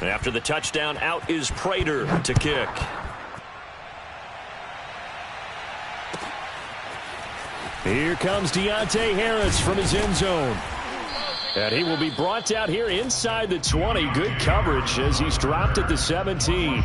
After the touchdown, out is Prater to kick. Here comes Deontay Harris from his end zone. And he will be brought out here inside the 20. Good coverage as he's dropped at the 17.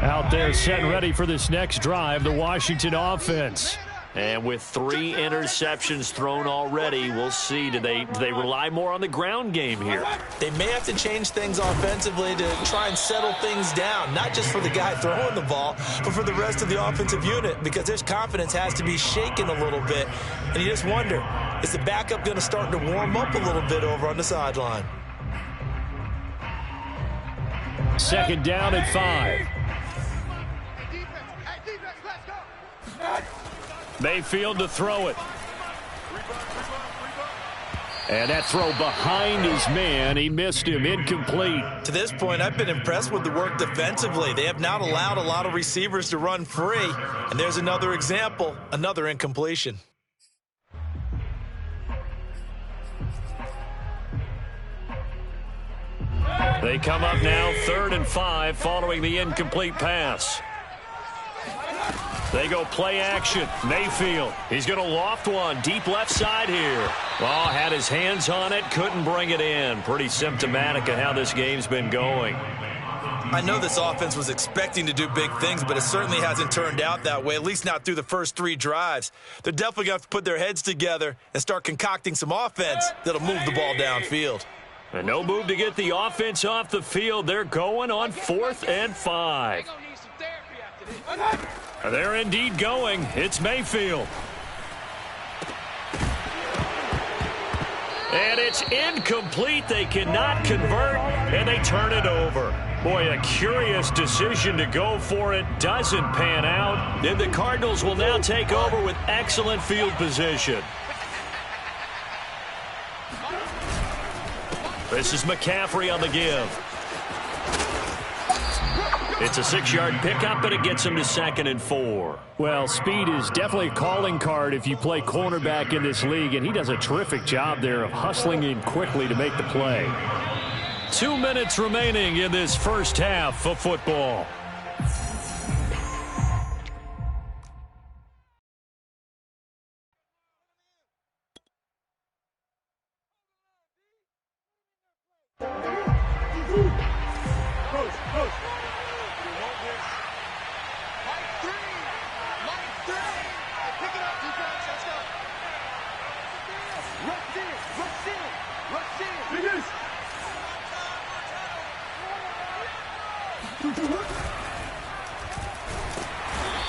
Out there set and ready for this next drive, the Washington offense. And with 3 interceptions thrown already, we'll see. Do they rely more on the ground game here? They may have to change things offensively to try and settle things down, not just for the guy throwing the ball, but for the rest of the offensive unit, because his confidence has to be shaken a little bit. And you just wonder, is the backup going to start to warm up a little bit over on the sideline? Second down at 5. Mayfield to throw it. And that throw behind his man. He missed him. Incomplete. To this point, I've been impressed with the work defensively. They have not allowed a lot of receivers to run free. And there's another example, another incompletion. They come up now 3rd and 5 following the incomplete pass. They go play action. Mayfield. He's going to loft one. Deep left side here. Well, had his hands on it. Couldn't bring it in. Pretty symptomatic of how this game's been going. I know this offense was expecting to do big things, but it certainly hasn't turned out that way, at least not through the first 3 drives. They're definitely going to have to put their heads together and start concocting some offense that'll move the ball downfield. And no move to get the offense off the field. They're going on 4th and 5. They're indeed going. It's Mayfield. And it's incomplete. They cannot convert, and they turn it over. Boy, a curious decision to go for it. Doesn't pan out. And the Cardinals will now take over with excellent field position. This is McCaffrey on the give. It's a 6-yard pickup, but it gets him to 2nd and 4. Well, speed is definitely a calling card if you play cornerback in this league, and he does a terrific job there of hustling in quickly to make the play. 2 minutes remaining in this first half of football.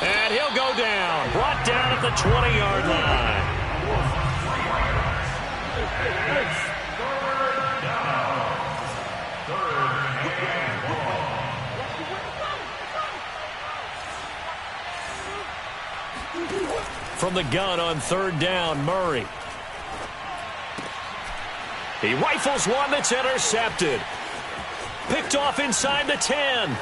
And he'll go down. Brought down at the 20-yard line. From the gun on 3rd down, Murray. He rifles one that's intercepted. Picked off inside the 10.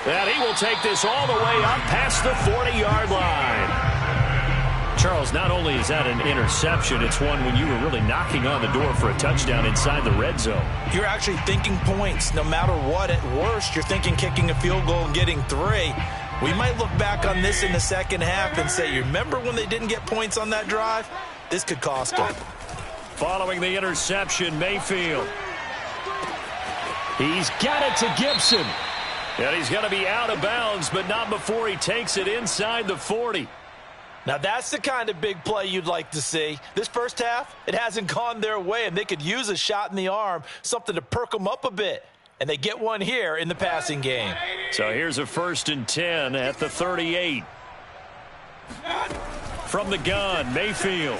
And he will take this all the way up past the 40-yard line. Charles, not only is that an interception, it's one when you were really knocking on the door for a touchdown inside the red zone. You're actually thinking points no matter what. At worst, you're thinking kicking a field goal and getting 3. We might look back on this in the second half and say, you remember when they didn't get points on that drive? This could cost them. Following the interception, Mayfield. He's got it to Gibson. And he's going to be out of bounds, but not before he takes it inside the 40. Now, that's the kind of big play you'd like to see. This first half, it hasn't gone their way, and they could use a shot in the arm, something to perk them up a bit. And they get one here in the passing game. So here's a 1st and 10 at the 38. From the gun, Mayfield.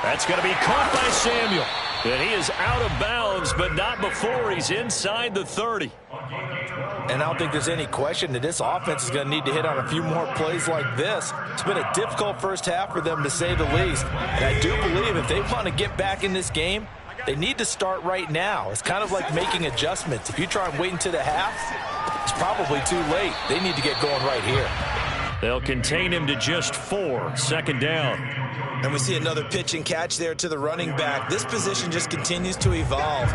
That's going to be caught by Samuel. And he is out of bounds, but not before he's inside the 30. And I don't think there's any question that this offense is going to need to hit on a few more plays like this. It's been a difficult first half for them, to say the least. And I do believe if they want to get back in this game, they need to start right now. It's kind of like making adjustments. If you try and wait until the half, it's probably too late. They need to get going right here. They'll contain him to just 4, second down. And we see another pitch and catch there to the running back. This position just continues to evolve.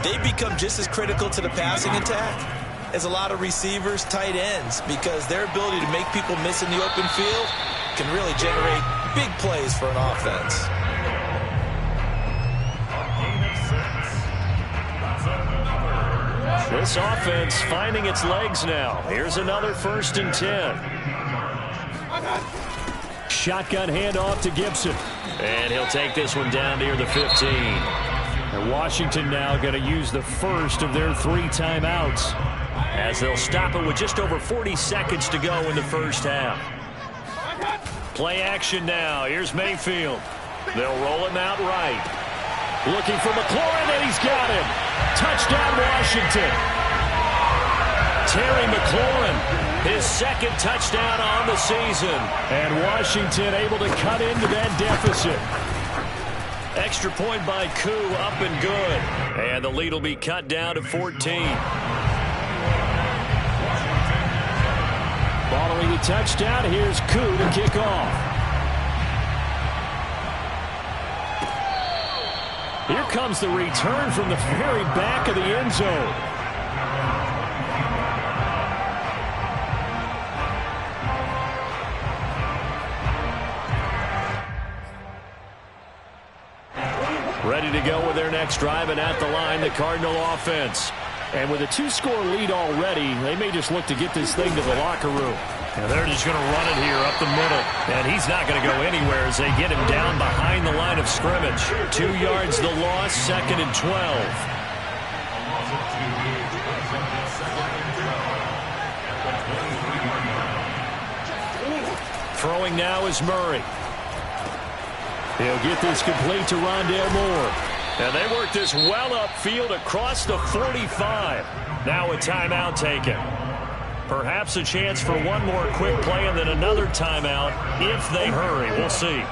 They become just as critical to the passing attack as a lot of receivers, tight ends, because their ability to make people miss in the open field can really generate big plays for an offense. This offense finding its legs now. Here's another 1st and 10. Shotgun handoff to Gibson. And he'll take this one down near the 15. And Washington now going to use the first of their 3 timeouts, as they'll stop it with just over 40 seconds to go in the first half. Play action now. Here's Mayfield. They'll roll him out right. Looking for McLaurin, and he's got him. Touchdown, Washington. Terry McLaurin, his 2nd touchdown on the season. And Washington able to cut into that deficit. Extra point by Koo, up and good. And the lead will be cut down to 14. Following the touchdown, here's Koo to kick off. Here comes the return from the very back of the end zone. Ready to go with their next drive, and at the line, the Cardinal offense. And with a 2-score lead already, they may just look to get this thing to the locker room. And they're just going to run it here up the middle. And he's not going to go anywhere as they get him down behind the line of scrimmage. 2 yards the loss, 2nd and 12. Throwing now is Murray. He'll get this complete to Rondale Moore. And they work this well upfield across the 45. Now a timeout taken. Perhaps a chance for one more quick play and then another timeout if they hurry. We'll see.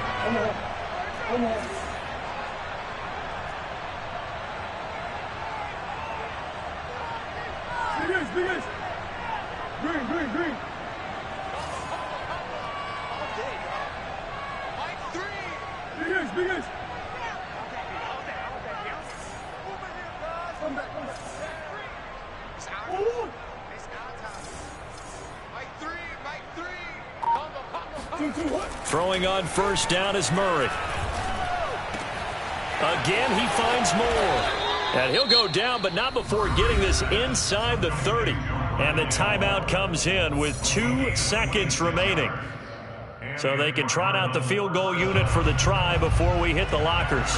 Green. Big guys. Come back. Throwing on 1st down is Murray. Again, he finds Moore. And he'll go down, but not before getting this inside the 30. And the timeout comes in with 2 seconds remaining. So they can trot out the field goal unit for the try before we hit the lockers.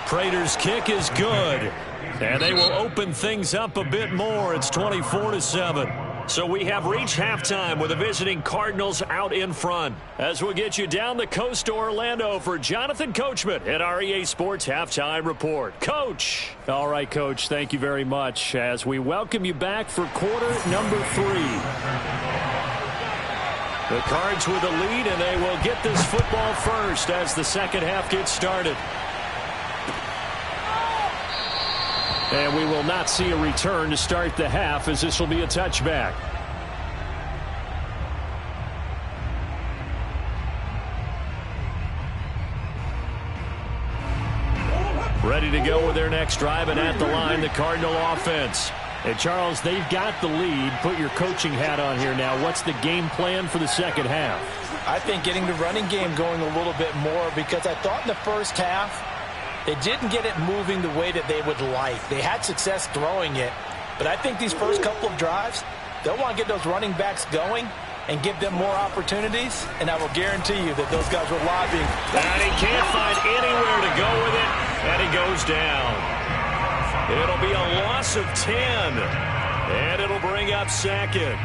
Prater's kick is good. And they will open things up a bit more. It's 24-7. So we have reached halftime with the visiting Cardinals out in front. As we'll get you down the coast to Orlando for Jonathan Coachman at our EA Sports Halftime Report. Coach. All right, Coach, thank you very much as we welcome you back for quarter number 3. The Cards with the lead, and they will get this football first as the second half gets started. And we will not see a return to start the half, as this will be a touchback. Ready to go with their next drive, and at the line, the Cardinal offense. And Charles, they've got the lead. Put your coaching hat on here now. What's the game plan for the second half? I think getting the running game going a little bit more, because I thought in the first half, they didn't get it moving the way that they would like. They had success throwing it, but I think these first couple of drives, they'll want to get those running backs going and give them more opportunities, and I will guarantee you that those guys were lobbying. And he can't find anywhere to go with it, and he goes down. It'll be a loss of 10, and it'll bring up 2nd.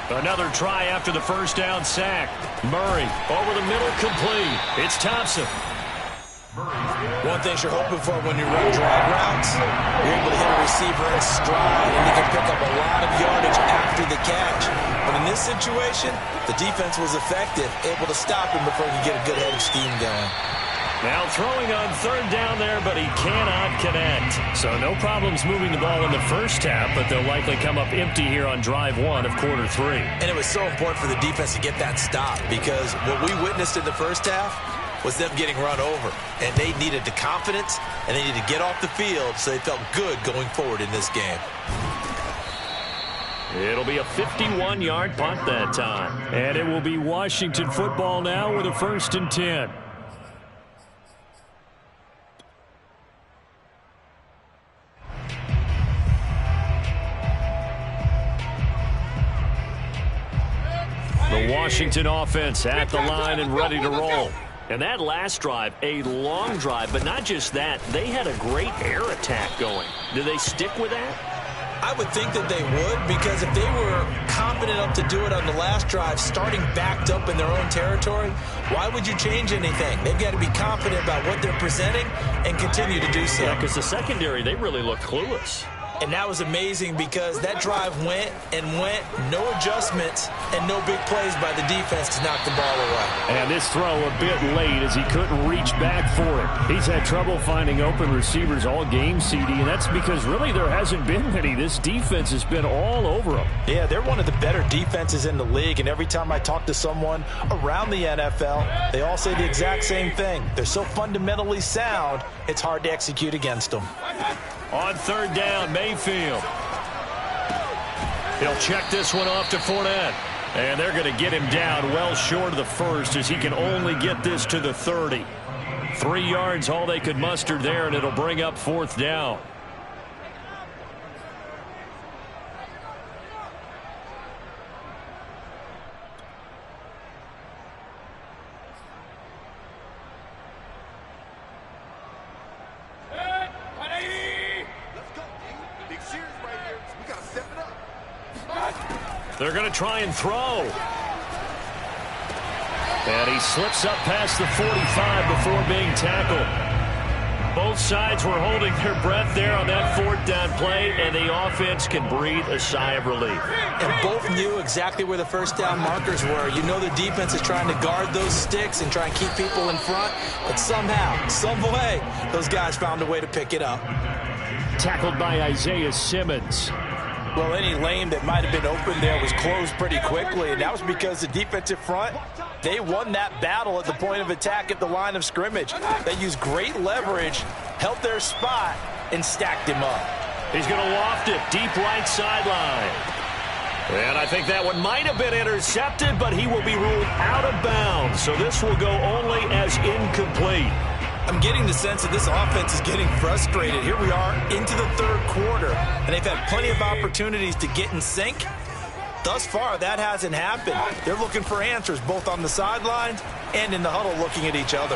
Another try after the first down sack. Murray over the middle, complete. It's Thompson. One thing you're hoping for when you run drag routes, you're able to hit a receiver in stride, and you can pick up a lot of yardage after the catch. But in this situation, the defense was effective, able to stop him before he could get a good head of steam going. Now throwing on third down there, but he cannot connect. So no problems moving the ball in the first half, but they'll likely come up empty here on drive one of quarter three. And it was so important for the defense to get that stop, because what we witnessed in the first half was them getting run over. And they needed the confidence, and they needed to get off the field so they felt good going forward in this game. It'll be a 51-yard punt that time. And it will be Washington football now with a 1st and 10. The Washington offense at the line and ready to roll. And that last drive, a long drive, but not just that. They had a great air attack going. Do they stick with that? I would think that they would, because if they were confident enough to do it on the last drive, starting backed up in their own territory, why would you change anything? They've got to be confident about what they're presenting and continue to do so. Yeah, because the secondary, they really looked clueless. And that was amazing, because that drive went and went, no adjustments, and no big plays by the defense to knock the ball away. And this throw a bit late as he couldn't reach back for it. He's had trouble finding open receivers all game, CD, and that's because really there hasn't been many. This defense has been all over them. Yeah, they're one of the better defenses in the league, and every time I talk to someone around the NFL, they all say the exact same thing. They're so fundamentally sound, it's hard to execute against them. On third down, Mayfield. He'll check this one off to Fournette. And they're going to get him down well short of the first, as he can only get this to the 30. 3 yards, all they could muster there, and it'll bring up 4th down. They're going to try and throw. And he slips up past the 45 before being tackled. Both sides were holding their breath there on that 4th down play, and the offense can breathe a sigh of relief. And both knew exactly where the first down markers were. You know the defense is trying to guard those sticks and try and keep people in front, but somehow, some way, those guys found a way to pick it up. Tackled by Isaiah Simmons. Well, any lane that might have been open there was closed pretty quickly, and that was because the defensive front, they won that battle at the point of attack at the line of scrimmage. They used great leverage, held their spot, and stacked him up. He's going to loft it deep right sideline. And I think that one might have been intercepted, but he will be ruled out of bounds. So this will go only as incomplete. I'm getting the sense that this offense is getting frustrated. Here we are into the third quarter, and they've had plenty of opportunities to get in sync. Thus far, that hasn't happened. They're looking for answers both on the sidelines and in the huddle looking at each other.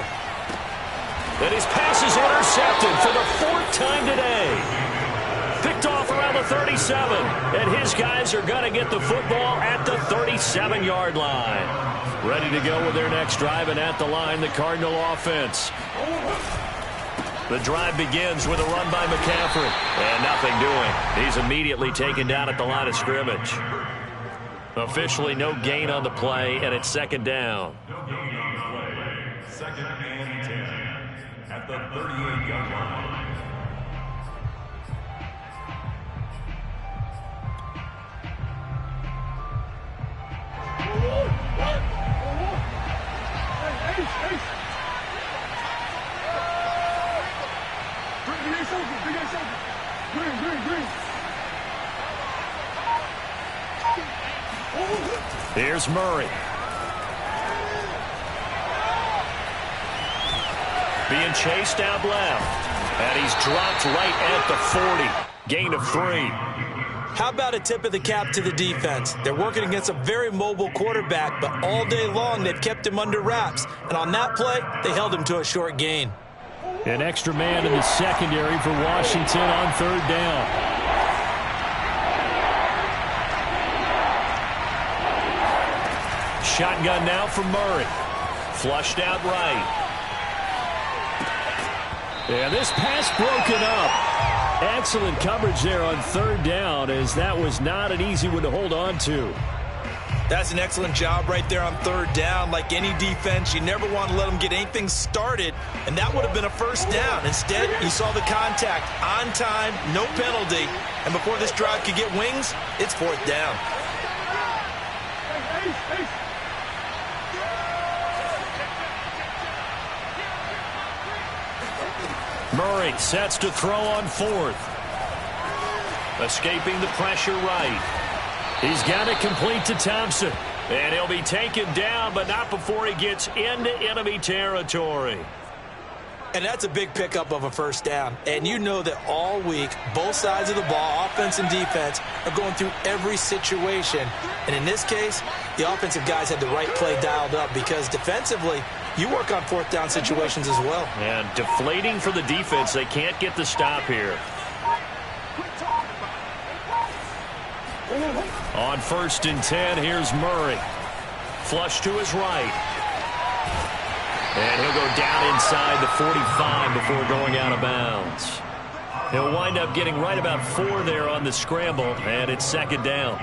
And his pass is intercepted for the 4th time today. Picked off around the 37, and his guys are going to get the football at the 37-yard line. Ready to go with their next drive, and at the line, the Cardinal offense. The drive begins with a run by McCaffrey, and nothing doing. He's immediately taken down at the line of scrimmage. Officially no gain on the play, and it's 2nd down. No gain on the play. 2nd and 10 at the 38-yard line. Here's Murray. Being chased out left. And he's dropped right at the 40. Gain of 3. How about a tip of the cap to the defense? They're working against a very mobile quarterback, but all day long they've kept him under wraps. And on that play, they held him to a short gain. An extra man in the secondary for Washington on 3rd down. Shotgun now from Murray. Flushed out right. And this pass broken up. Excellent coverage there on third down, as that was not an easy one to hold on to. That's an excellent job right there on third down. Like any defense, you never want to let them get anything started, and that would have been a first down. Instead, you saw the contact on time, no penalty, and before this drive could get wings, it's fourth down. Murray sets to throw on fourth. Escaping the pressure right. He's got it complete to Thompson. And he'll be taken down, but not before he gets into enemy territory. And that's a big pickup of a first down. And you know that all week, both sides of the ball, offense and defense, are going through every situation. And in this case, the offensive guys had the right play dialed up, because defensively, you work on fourth down situations as well. And deflating for the defense. They can't get the stop here. On 1st and 10, here's Murray. Flush to his right. And he'll go down inside the 45 before going out of bounds. He'll wind up getting right about 4 there on the scramble, and it's second down.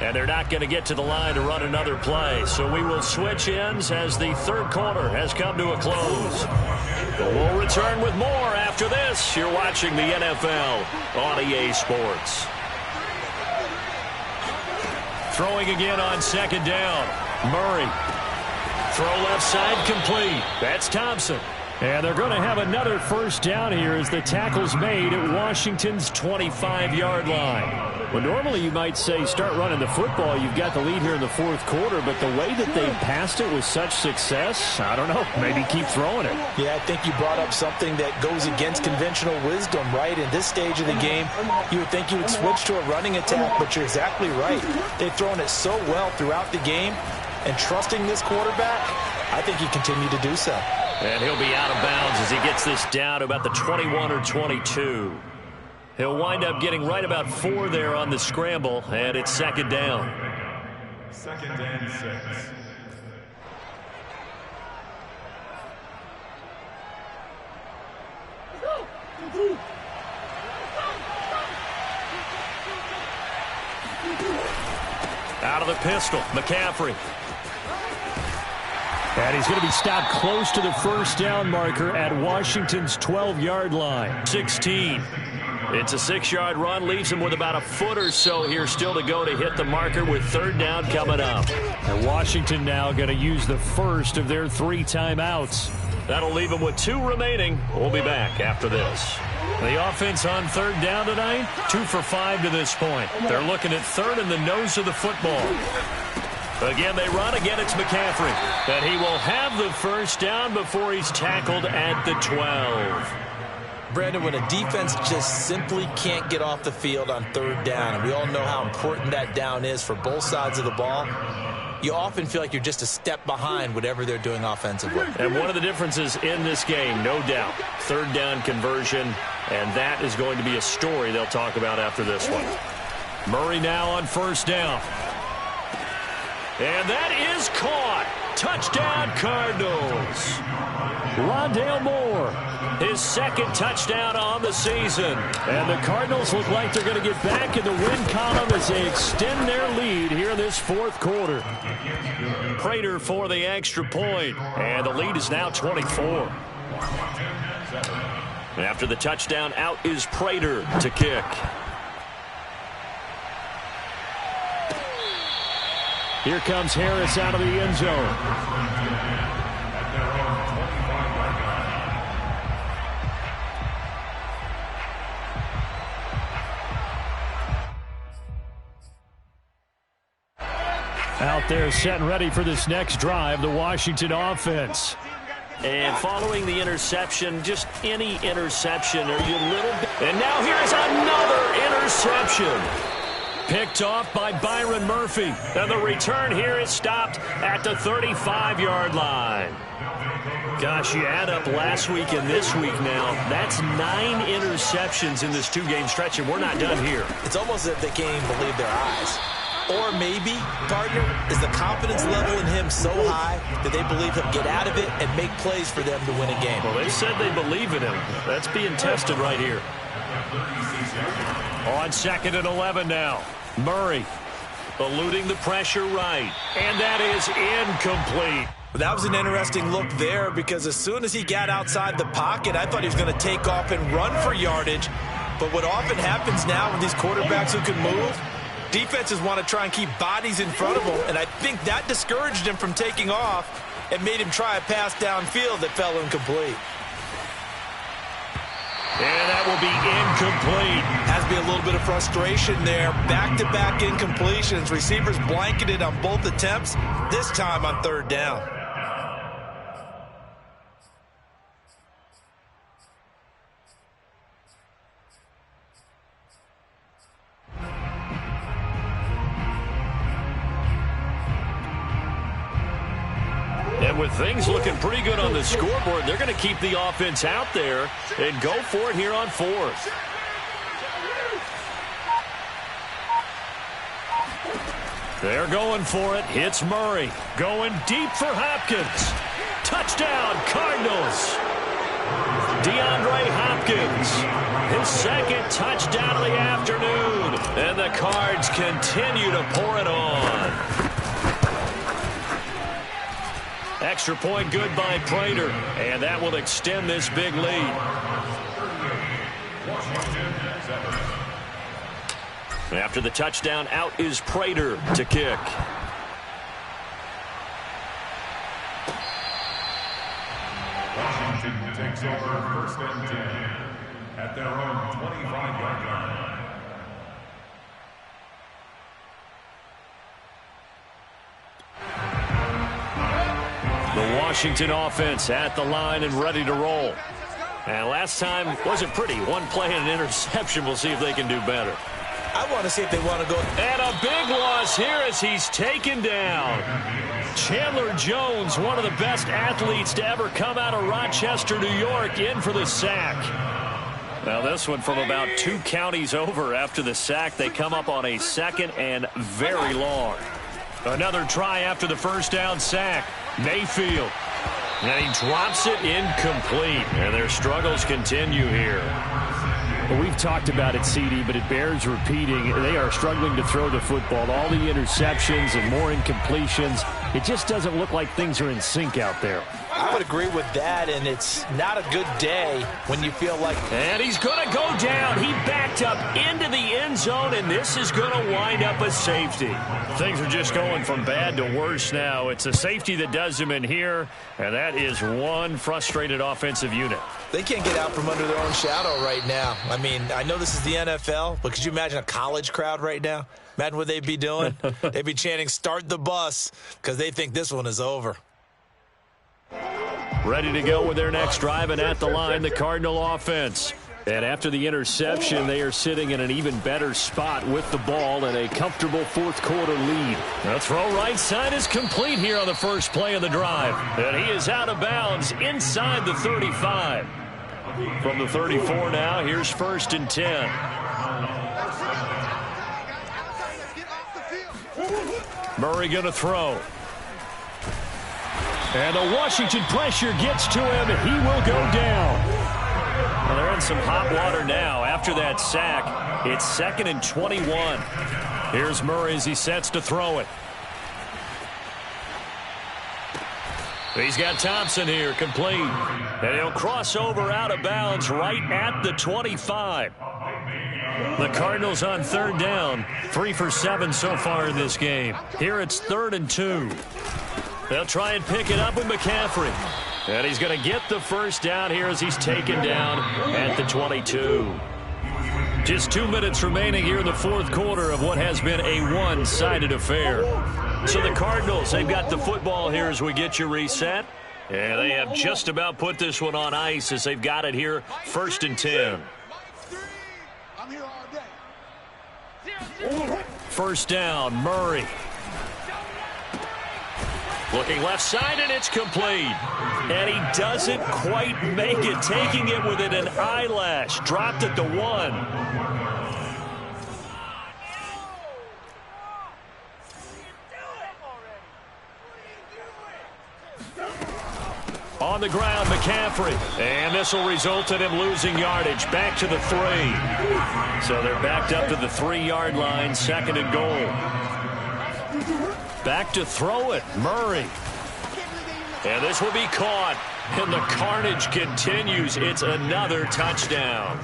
And they're not going to get to the line to run another play. So we will switch ends as the third quarter has come to a close. We'll return with more after this. You're watching the NFL on EA Sports. Throwing again on second down. Murray. Throw left side complete. That's Thompson. And they're going to have another first down here as the tackle's made at Washington's 25-yard line. Well, normally you might say start running the football. You've got the lead here in the fourth quarter, but the way that they passed it with such success, I don't know, maybe keep throwing it. Yeah, I think you brought up something that goes against conventional wisdom, right? In this stage of the game, you would think you would switch to a running attack, but you're exactly right. They've thrown it so well throughout the game, and trusting this quarterback, I think he continued to do so. And he'll be out of bounds as he gets this down to about the 21 or 22. He'll wind up getting right about 4 there on the scramble, and it's second down. Second and 6. Out of the pistol, McCaffrey. And he's going to be stopped close to the first down marker at Washington's 12-yard line. 16. It's a 6-yard run, leaves him with about a foot or so here still to go to hit the marker with third down coming up. And Washington now going to use the first of their 3 timeouts. That'll leave him with 2 remaining. We'll be back after this. The offense on third down tonight, 2 for 5 to this point. They're looking at third in the nose of the football. Again, they run. Again, it's McCaffrey. And he will have the first down before he's tackled at the 12. Brandon, when a defense just simply can't get off the field on third down, and we all know how important that down is for both sides of the ball, you often feel like you're just a step behind whatever they're doing offensively. And one of the differences in this game, no doubt, third down conversion, and that is going to be a story they'll talk about after this one. Murray now on first down. And that is caught. Touchdown, Cardinals. Rondale Moore, his second touchdown on the season. And the Cardinals look like they're going to get back in the win column as they extend their lead here in this fourth quarter. Prater for the extra point. And the lead is now 24. After the touchdown, out is Prater to kick. Here comes Harris out of the end zone. Out there set and ready for this next drive, the Washington offense. And following the interception, just any interception, are you a little bit... And now here's another interception. Picked off by Byron Murphy. And the return here is stopped at the 35-yard line. Gosh, you add up last week and this week now. That's 9 interceptions in this 2-game stretch, and we're not done here. It's almost as if they can't even believe their eyes. Or maybe, partner, is the confidence level in him so high that they believe he'll get out of it and make plays for them to win a game. Well, they said they believe in him. That's being tested right here. On 2nd and 11 now. Murray eluding the pressure right. And that is incomplete. That was an interesting look there because as soon as he got outside the pocket, I thought he was going to take off and run for yardage. But what often happens now with these quarterbacks who can move, defenses want to try and keep bodies in front of them, and I think that discouraged him from taking off and made him try a pass downfield that fell incomplete. And that will be incomplete. Has to be a little bit of frustration there. Back-to-back incompletions. Receivers blanketed on both attempts, this time on 3rd down. And with things looking pretty good on the scoreboard, they're going to keep the offense out there and go for it here on 4th. They're going for it. Hits Murray. Going deep for Hopkins. Touchdown, Cardinals. DeAndre Hopkins. His 2nd touchdown of the afternoon. And the Cards continue to pour it on. Extra point good by Prater, and that will extend this big lead. After the touchdown, out is Prater to kick. Washington takes over 1st and 10 at their own 25-yard line. The Washington offense at the line and ready to roll. And last time wasn't pretty. One play and an interception. We'll see if they can do better. I want to see if they want to go. And a big loss here as he's taken down. Chandler Jones, one of the best athletes to ever come out of Rochester, New York, in for the sack. Now this one from about 2 counties over after the sack. They come up on a 2nd and very long. Another try after the 1st down sack. Mayfield. And he drops it incomplete. And their struggles continue here. Well, we've talked about it, CD, but it bears repeating. They are struggling to throw the football. All the interceptions and more incompletions. It just doesn't look like things are in sync out there. I would agree with that, and it's not a good day when you feel like... And he's going to go down. He backed up into the end zone, and this is going to wind up a safety. Things are just going from bad to worse now. It's a safety that does him in here, and that is one frustrated offensive unit. They can't get out from under their own shadow right now. I mean, I know this is the NFL, but could you imagine a college crowd right now? Imagine what they'd be doing. They'd be chanting, "Start the bus," because they think this one is over. Ready to go with their next drive, and at the line, the Cardinal offense. And after the interception, they are sitting in an even better spot with the ball and a comfortable 4th quarter lead. The throw right side is complete here on the first play of the drive. And he is out of bounds inside the 35. From the 34 now, here's 1st and 10. Murray going to throw. And the Washington pressure gets to him, and he will go down. Well, they're in some hot water now after that sack. It's 2nd and 21. Here's Murray as he sets to throw it. He's got Thompson here, complete. And he'll cross over out of bounds right at the 25. The Cardinals on 3rd down, 3 for 7 so far in this game. Here it's 3rd and 2. They'll try and pick it up with McCaffrey. And he's going to get the first down here as he's taken down at the 22. Just 2 minutes remaining here in the 4th quarter of what has been a one-sided affair. So the Cardinals, they've got the football here as we get you reset. And they have just about put this one on ice as they've got it here, 1st and 10. I'm here all day. 1st down, Murray. Looking left side, and it's complete. And he doesn't quite make it, taking it within an eyelash. Dropped it to 1. On the ground, McCaffrey. And this will result in him losing yardage. Back to the 3. So they're backed up to the 3-yard line, 2nd and goal. Back to throw it, Murray. And this will be caught. And the carnage continues. It's another touchdown.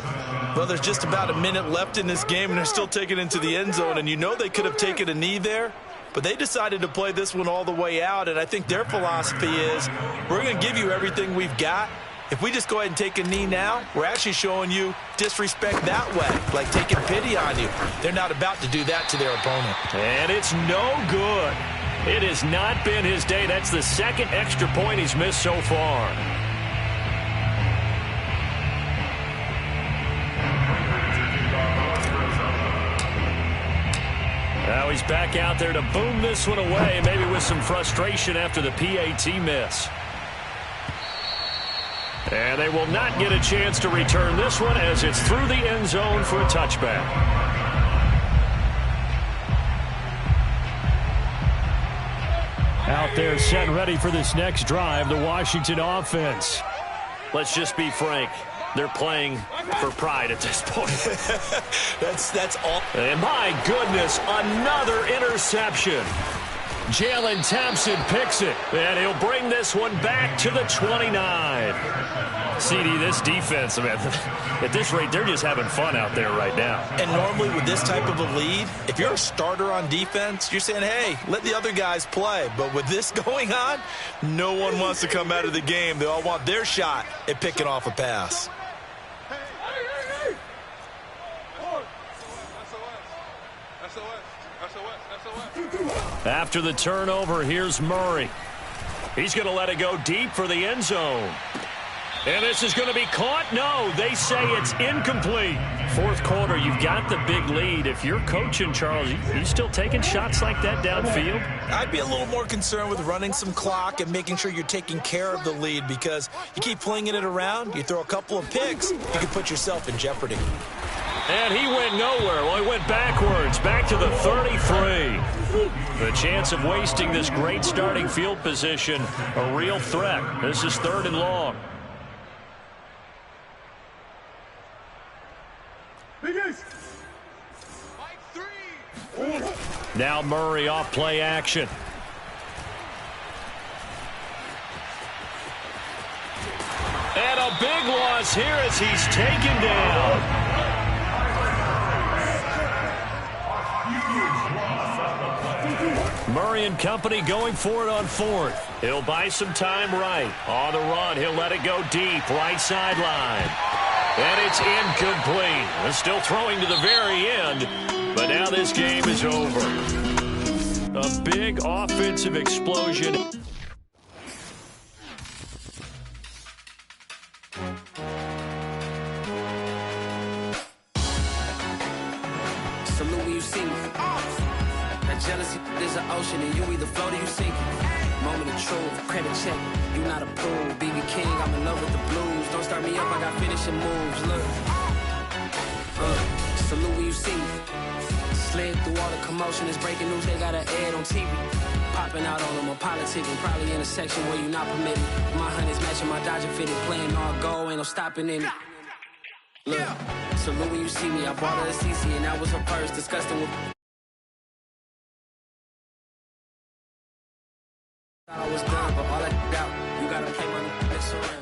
Well, there's just about a minute left in this game, and they're still taking it into the end zone. And you know they could have taken a knee there, but they decided to play this one all the way out. And I think their philosophy is, we're going to give you everything we've got. If we just go ahead and take a knee now, we're actually showing you disrespect that way, like taking pity on you. They're not about to do that to their opponent. And it's no good. It has not been his day. That's the 2nd extra point he's missed so far. Now he's back out there to boom this one away, maybe with some frustration after the PAT miss. And they will not get a chance to return this one as it's through the end zone for a touchback. Out there set and ready for this next drive, the Washington offense. Let's just be frank. They're playing for pride at this point. That's all. And my goodness, another interception. Jalen Thompson picks it, and he'll bring this one back to the 29. CD, this defense, man, at this rate, they're just having fun out there right now. And normally with this type of a lead, if you're a starter on defense, you're saying, hey, let the other guys play. But with this going on, no one wants to come out of the game. They all want their shot at picking off a pass. After the turnover, here's Murray. He's going to let it go deep for the end zone. And this is going to be caught. No, they say it's incomplete. 4th quarter, you've got the big lead. If you're coaching, Charles, you still taking shots like that downfield? I'd be a little more concerned with running some clock and making sure you're taking care of the lead, because you keep flinging it around, you throw a couple of picks, you can put yourself in jeopardy. And he went nowhere. Well, he went backwards, back to the 33. The chance of wasting this great starting field position, a real threat. This is 3rd and long. Now Murray off play action. And a big loss here as he's taken down. Murray and company going for it on 4th. He'll buy some time right. On the run, he'll let it go deep, right sideline. And it's incomplete. They're still throwing to the very end, but now this game is over. A big offensive explosion. Salute when you see me. That jealousy is an ocean, and you either float or you sink. Moment of truth, credit check, you not approved. BB King, I'm in love with the blues. Don't start me up, I got finishing moves. Look, salute when you see me. Slid through all the commotion, it's breaking news, they got an ad on TV. Popping out on them, I'm politicking, probably in a section where you not permitted. My honey's matching my Dodger fitted, playing all go, ain't no stopping in it. Look, salute when you see me, I bought her a CC and that was her purse, disgusting with... Thought I was done, but all I out, you gotta play my next around.